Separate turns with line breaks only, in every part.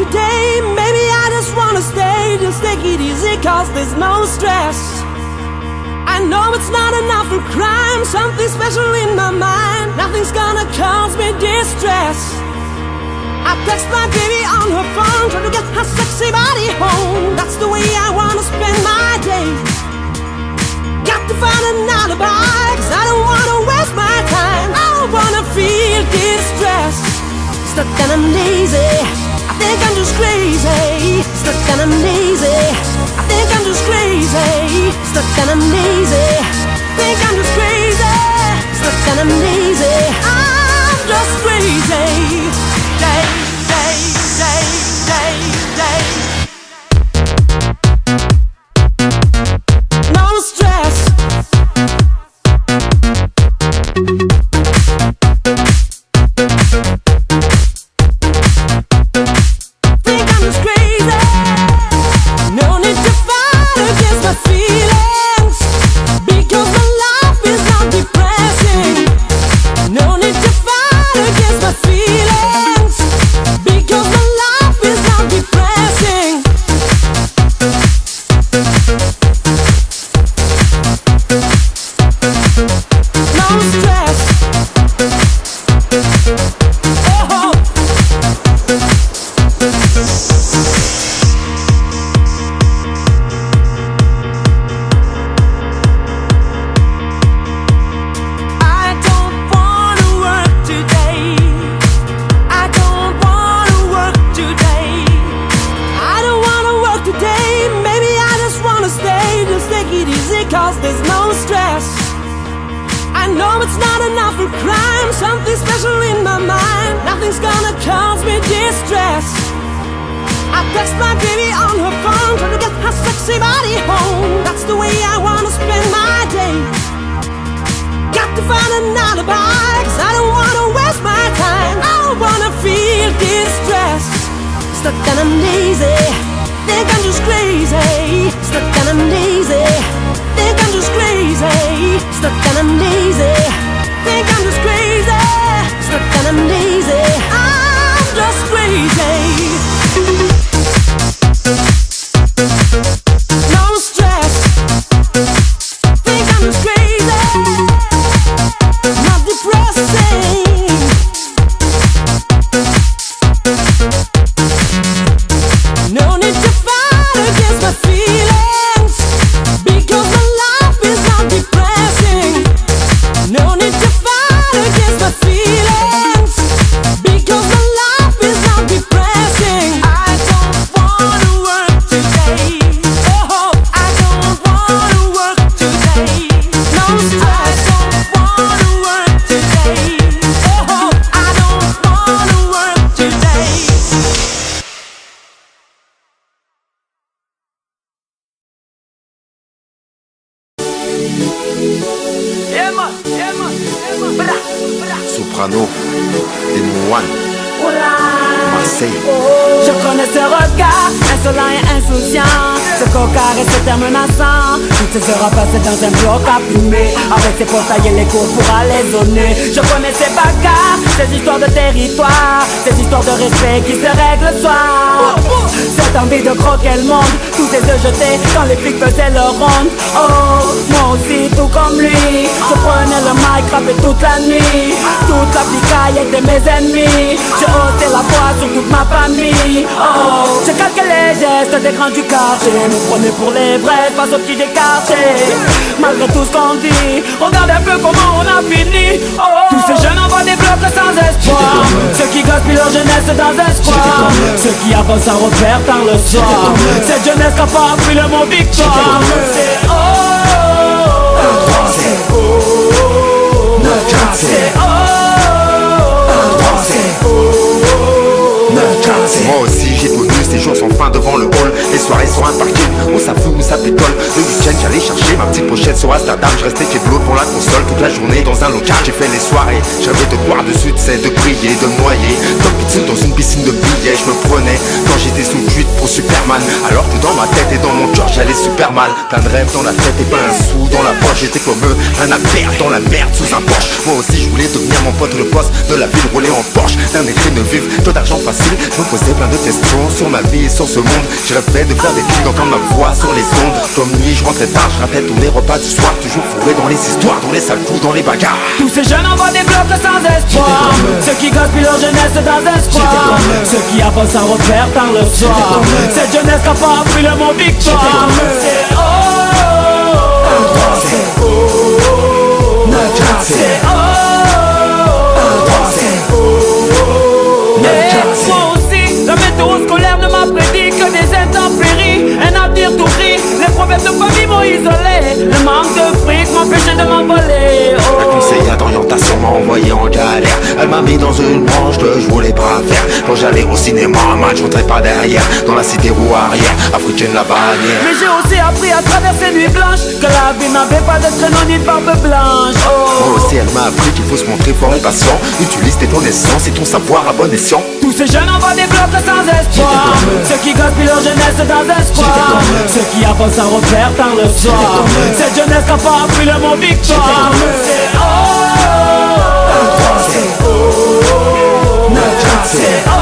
today, maybe I just wanna stay. Just take it easy cause there's no stress. I know it's not enough for crime, something special in my mind. Nothing's gonna cause me distress. I text my baby on her phone, trying to get her sexy body home. That's the way I wanna spend my day. Got to find an alibi, cause I don't wanna waste my time. I don't wanna feel distress. Stuck and I'm lazy, I think I'm just crazy. Stuck and I'm lazy, I think I'm just crazy. Stuck and I'm lazy, think I'm just crazy. Stuck and I'm lazy, I'm just crazy. Day, day, day, day, day. No stress. Think I'm just crazy. No need to fight against my feelings, because my life is not depressing. No need to fight against my feelings, because my life is not depressing. No stress. Oh. I don't wanna work today. I don't wanna work today. I don't wanna work today. Maybe I just wanna stay. Just take it easy cause there's no stress. I know it's not enough for crime, something special in my mind. Nothing's gonna cause me distress. I text my baby on her phone, trying to get her sexy body home. That's the way I wanna spend my day. Got to find an alibi, cause I don't wanna waste my time. I don't wanna feel distress. Stuck and I'm lazy, think I'm just crazy. Stuck and I'm lazy, think I'm just crazy. Stuck and I'm lazy, think I'm just crazy. Stuck and I'm lazy, I'm just crazy. No stress, think I'm just crazy. Not depressing. No need to fight against my feelings, because my life is not depressing. No need to fight against my feelings, because my life is not depressing. I don't wanna work today. Oh, I don't wanna work today. No stress. I don't wanna work today. Oh, I don't wanna work today. Yeah man, yeah man, yeah man. Bra, bra.
Soprano, Démon One, Marseille.
Je connais ce regard insolent et insouciant, ce coca et ce terme menaçant. Tout se sera passé dans un bloc à plumer, avec ses portails et les cours pour aller zoner. Je connais ces bagarres, ces histoires de territoire, ces histoires de respect qui se règlent le soir. Cette envie de croquer le monde, tous ces œufs jetés quand les flics faisaient leur ronde. Oh, moi aussi tout comme lui, je prenais le mic, rappais toute la nuit. Toute la picaille était mes ennemis. J'ai ôté la foi sur toute ma famille. Oh, j'ai calqué les gestes des grands du quartier, me prenais pour les vrais face aux petits écartés. Malgré tout ce qu'on dit, regarde un peu comment on a fini. Oh, tous ces jeunes envoient des blocs sans espoir, ceux qui gaspillent leur jeunesse dans espoir, ceux qui avancent sans repère tard le soir. Cette jeunesse qui n'a pas appris le mot victoire. C'est c'est oh, c'est oh.
Moi aussi j'ai connu ces jours sans fin devant le hall. Les soirées sur un parking, où ça fume, où ça pétole. Le week-end j'allais chercher ma petite pochette sur Amsterdam. Je restais chez Blot pour la console toute la journée dans un local. J'ai fait les soirées, j'avais de boire dessus, de de briller, de me noyer. Comme pizza dans une piscine de billets, je me prenais quand j'étais sous cuite pour Superman. Alors que dans ma tête et dans mon cœur j'allais super mal. Plein de rêves dans la tête et pas un sou dans la poche. J'étais comme eux, un Albert dans la merde sous un Porsche. Moi aussi je voulais devenir mon pote le boss de la ville, rouler en Porsche. D'un écrit de vivre, taux d'argent facile. Je me posais plein de questions sur ma vie et sur ce monde. Je rêvais de faire des clics, d'entendre ma voix sur les ondes. Comme nuit je rentrais tard, je ratais tous les repas du soir. Toujours fourré dans les histoires, dans les sales coups, dans les bagarres.
Tous ces jeunes envoient des blocs sans espoir. Ceux qui gaspillent leur jeunesse dans un square. Ceux qui avancent sans repère par le soir. Cette jeunesse n'a pas appris le mot victoire. C'est oh, c'est oh, c'est oh, c'est oh. Et moi aussi, la météo scolaire ne m'a prédit que des intempéries, un avenir tout gris. Les problèmes de famille m'ont isolé. Le manque de fric m'empêchait de m'envoler.
La conseillère d'orientation m'a envoyé en galère. Elle m'a mis dans une branche que je voulais pas faire. Quand j'allais au cinéma, un match, je rentrais pas derrière. Dans la cité roue arrière, africaine la bannière.
Mais j'ai aussi appris à travers ces nuits blanches que la vie n'avait pas de traîneau ni de barbe blanche.
Moi aussi elle m'a appris qu'il faut se montrer fort et patient. Utilise tes connaissances et ton savoir à bon escient.
Tous ces jeunes envoient des blocs sans espoir. Ceux qui gaspillent leur jeunesse dans un square. Ceux qui avancent sans repère par le soir. Cette jeunesse n'a pas appris le mot victoire. C'est oh, c'est oh, c'est oh,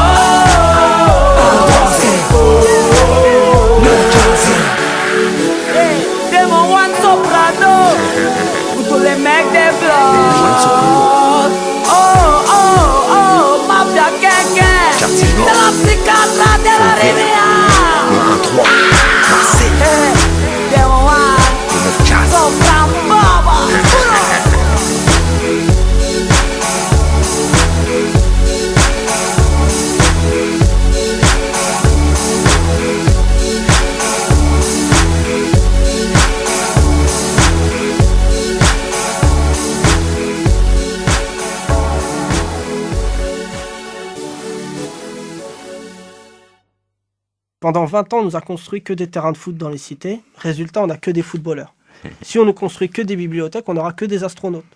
c'est oh. Hey, c'est mon Juan Soprano. Pour tous les mecs des blocs. Oh, oh, oh, mafia gang. De la psychiatre de la Riviera.
Le 1-3, Marseille,
Hey, c'est mon Juan
le 9-15.
Soprano.
Pendant 20 ans, on nous a construit que des terrains de foot dans les cités. Résultat, on n'a que des footballeurs. Si on ne construit que des bibliothèques, on n'aura que des astronautes.